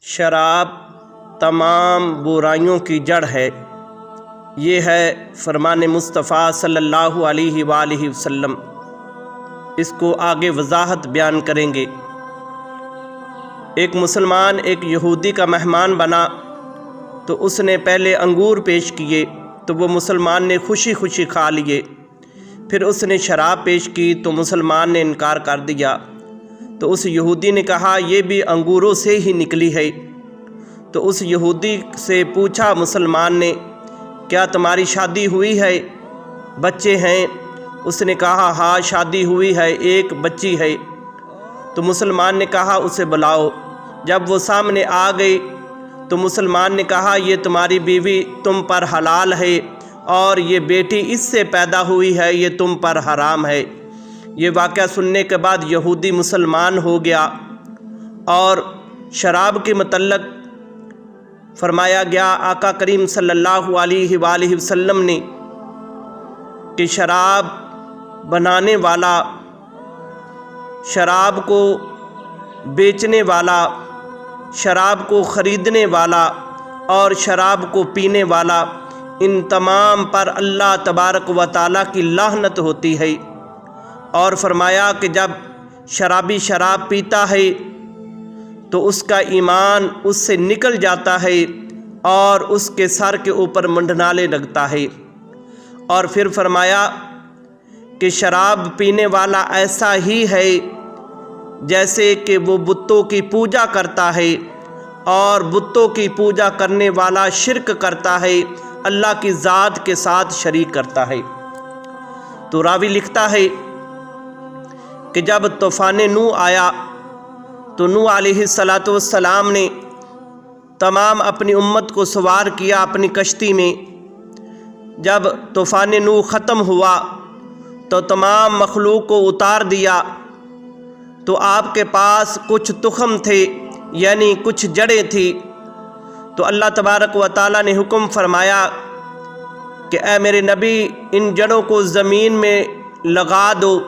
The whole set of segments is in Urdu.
شراب تمام برائیوں کی جڑ ہے، یہ ہے فرمان مصطفیٰ صلی اللہ علیہ وآلہ وسلم۔ اس کو آگے وضاحت بیان کریں گے۔ ایک مسلمان ایک یہودی کا مہمان بنا تو اس نے پہلے انگور پیش کیے تو وہ مسلمان نے خوشی خوشی کھا لیے۔ پھر اس نے شراب پیش کی تو مسلمان نے انکار کر دیا۔ تو اس یہودی نے کہا یہ بھی انگوروں سے ہی نکلی ہے۔ تو اس یہودی سے پوچھا مسلمان نے، کیا تمہاری شادی ہوئی ہے، بچے ہیں؟ اس نے کہا ہاں شادی ہوئی ہے، ایک بچی ہے۔ تو مسلمان نے کہا اسے بلاؤ۔ جب وہ سامنے آ گئی تو مسلمان نے کہا یہ تمہاری بیوی تم پر حلال ہے، اور یہ بیٹی اس سے پیدا ہوئی ہے، یہ تم پر حرام ہے۔ یہ واقعہ سننے کے بعد یہودی مسلمان ہو گیا، اور شراب کے متعلق فرمایا گیا آقا کریم صلی اللہ علیہ وآلہ وسلم نے کہ شراب بنانے والا، شراب کو بیچنے والا، شراب کو خریدنے والا اور شراب کو پینے والا، ان تمام پر اللہ تبارک و تعالیٰ کی لعنت ہوتی ہے۔ اور فرمایا کہ جب شرابی شراب پیتا ہے تو اس کا ایمان اس سے نکل جاتا ہے اور اس کے سر کے اوپر منڈلانے لگتا ہے۔ اور پھر فرمایا کہ شراب پینے والا ایسا ہی ہے جیسے کہ وہ بتوں کی پوجا کرتا ہے، اور بتوں کی پوجا کرنے والا شرک کرتا ہے، اللہ کی ذات کے ساتھ شریک کرتا ہے۔ تو راوی لکھتا ہے کہ جب طوفان نوح آیا تو نوح علیہ السلام نے تمام اپنی امت کو سوار کیا اپنی کشتی میں۔ جب طوفان نوح ختم ہوا تو تمام مخلوق کو اتار دیا، تو آپ کے پاس کچھ تخم تھے، یعنی کچھ جڑیں تھی۔ تو اللہ تبارک و تعالیٰ نے حکم فرمایا کہ اے میرے نبی ان جڑوں کو زمین میں لگا دو۔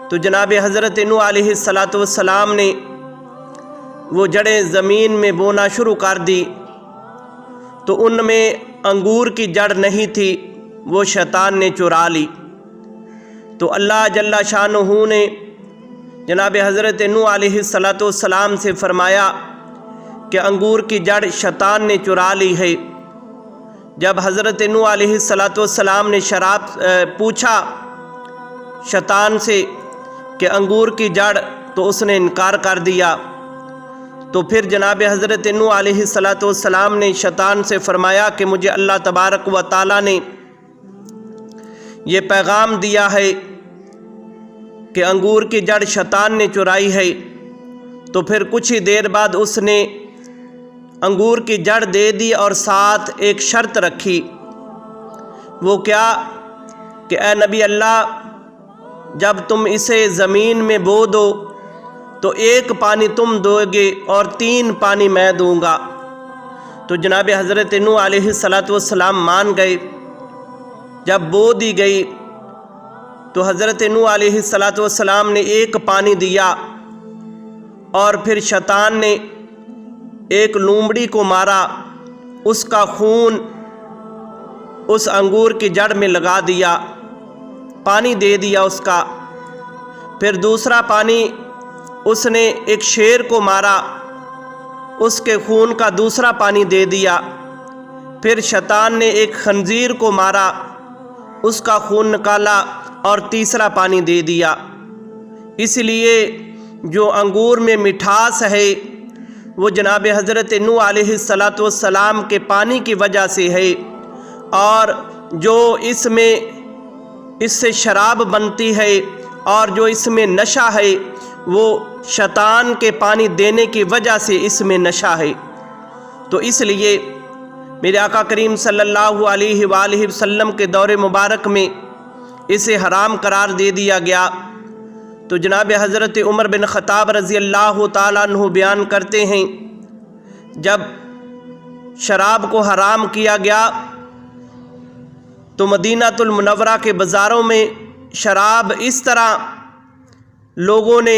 تو جناب حضرت نوح علیہ السلام نے وہ جڑیں زمین میں بونا شروع کر دی، تو ان میں انگور کی جڑ نہیں تھی، وہ شیطان نے چرا لی۔ تو اللہ جل شانہ نے جناب حضرت نوح علیہ السلام سے فرمایا کہ انگور کی جڑ شیطان نے چرا لی ہے۔ جب حضرت نوح علیہ السلام نے پوچھا شیطان سے کہ انگور کی جڑ، تو اس نے انکار کر دیا۔ تو پھر جناب حضرت نوح علیہ السلام نے شیطان سے فرمایا کہ مجھے اللہ تبارک و تعالیٰ نے یہ پیغام دیا ہے کہ انگور کی جڑ شیطان نے چرائی ہے۔ تو پھر کچھ ہی دیر بعد اس نے انگور کی جڑ دے دی اور ساتھ ایک شرط رکھی۔ وہ کیا کہ اے نبی اللہ، جب تم اسے زمین میں بو دو تو 1 پانی تم دو گے اور 3 پانی میں دوں گا۔ تو جناب حضرت نوح علیہ السلام مان گئے۔ جب بو دی گئی تو حضرت نوح علیہ السلام نے 1 پانی دیا، اور پھر شیطان نے ایک لومڑی کو مارا، اس کا خون اس انگور کی جڑ میں لگا دیا، پانی دے دیا اس کا۔ پھر دوسرا پانی اس نے ایک شیر کو مارا، اس کے خون کا دوسرا پانی دے دیا۔ پھر شیطان نے ایک خنزیر کو مارا، اس کا خون نکالا اور تیسرا پانی دے دیا۔ اس لیے جو انگور میں مٹھاس ہے وہ جناب حضرت نوح علیہ السلام کے پانی کی وجہ سے ہے، اور جو اس سے شراب بنتی ہے اور جو اس میں نشہ ہے وہ شیطان کے پانی دینے کی وجہ سے اس میں نشہ ہے۔ تو اس لیے میرے آقا کریم صلی اللہ علیہ وآلہ وسلم کے دور مبارک میں اسے حرام قرار دے دیا گیا۔ تو جناب حضرت عمر بن خطاب رضی اللہ تعالیٰ عنہ بیان کرتے ہیں جب شراب کو حرام کیا گیا تو مدینہ المنورہ کے بازاروں میں شراب اس طرح لوگوں نے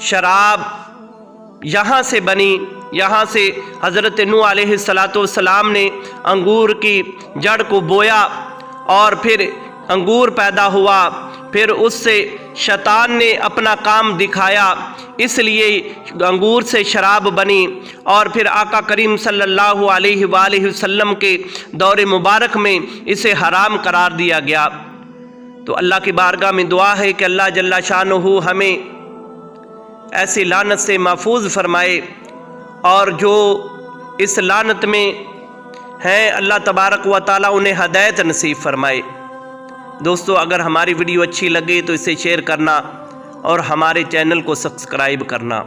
شراب یہاں سے بنی، یہاں سے حضرت نوح علیہ السلام نے انگور کی جڑ کو بویا اور پھر انگور پیدا ہوا، پھر اس سے شیطان نے اپنا کام دکھایا، اس لیے انگور سے شراب بنی، اور پھر آقا کریم صلی اللہ علیہ وآلہ وسلم کے دور مبارک میں اسے حرام قرار دیا گیا۔ تو اللہ کی بارگاہ میں دعا ہے کہ اللہ جل شانہ ہمیں ایسی لعنت سے محفوظ فرمائے، اور جو اس لعنت میں ہیں اللہ تبارک و تعالیٰ انہیں ہدایت نصیب فرمائے۔ دوستو اگر ہماری ویڈیو اچھی لگے تو اسے شیئر کرنا اور ہمارے چینل کو سبسکرائب کرنا۔